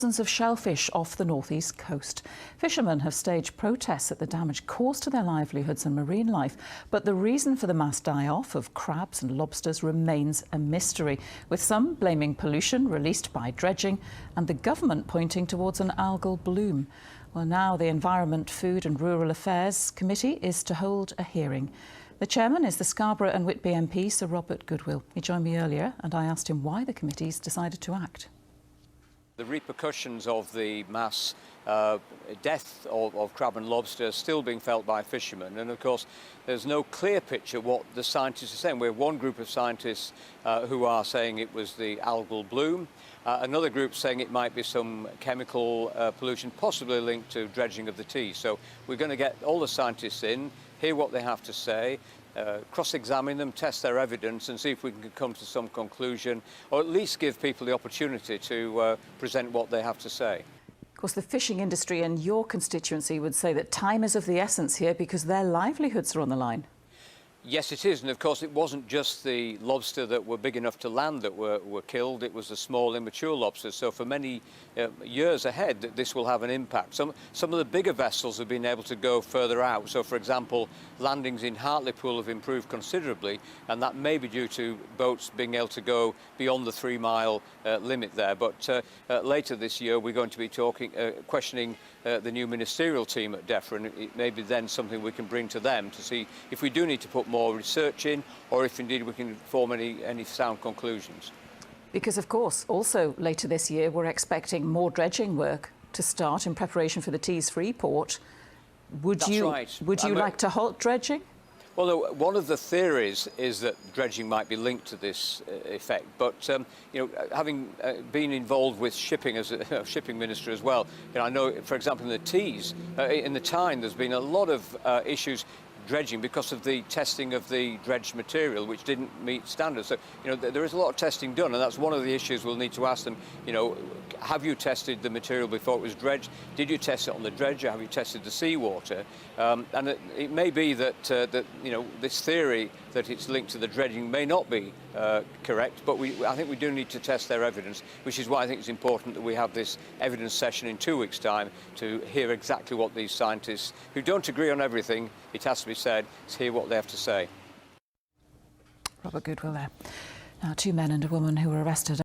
Thousands of shellfish off the northeast coast. Fishermen have staged protests at the damage caused to their livelihoods and marine life, but the reason for the mass die-off of crabs and lobsters remains a mystery, with some blaming pollution released by dredging and the government pointing towards an algal bloom. Well, now the Environment, Food and Rural Affairs Committee is to hold a hearing. The chairman is the Scarborough and Whitby MP, Sir Robert Goodwill. He joined me earlier and I asked him why the committee's decided to act. The repercussions of the mass death of crab and lobster are still being felt by fishermen, and of course there's no clear picture what the scientists are saying. We have one group of scientists who are saying it was the algal bloom, another group saying it might be some chemical pollution possibly linked to dredging of the Tees. So we're going to get all the scientists in, hear what they have to say, cross-examine them, test their evidence and see if we can come to some conclusion, or at least give people the opportunity to present what they have to say. Of course, the fishing industry and your constituency would say that time is of the essence here because their livelihoods are on the line. Yes, it is, and of course it wasn't just the lobster that were big enough to land that were killed, it was the small immature lobsters. So for many years ahead this will have an impact. Some of the bigger vessels have been able to go further out. So for example, landings in Hartlepool have improved considerably, and that may be due to boats being able to go beyond the 3-mile limit there. But later this year we're going to be questioning the new ministerial team at DEFRA, and it may be then something we can bring to them to see if we do need to put more research in, or if indeed we can form any sound conclusions. Because of course, also later this year, we're expecting more dredging work to start in preparation for the Tees Freeport. Would you like to halt dredging? Well, one of the theories is that dredging might be linked to this effect, but you know, having been involved with shipping as a shipping minister as well, you know, I know, for example, in the Tees, in the Tyne, there's been a lot of issues dredging because of the testing of the dredged material, which didn't meet standards. So, you know, there is a lot of testing done, and that's one of the issues we'll need to ask them. You know, have you tested the material before it was dredged? Did you test it on the dredger? Have you tested the seawater? And it may be that you know, this theory that it's linked to the dredging may not be correct, but I think we do need to test their evidence, which is why I think it's important that we have this evidence session in 2 weeks' time to hear exactly what these scientists, who don't agree on everything, it has to be said, to hear what they have to say. Robert Goodwill there. Now, 2 men and a woman who were arrested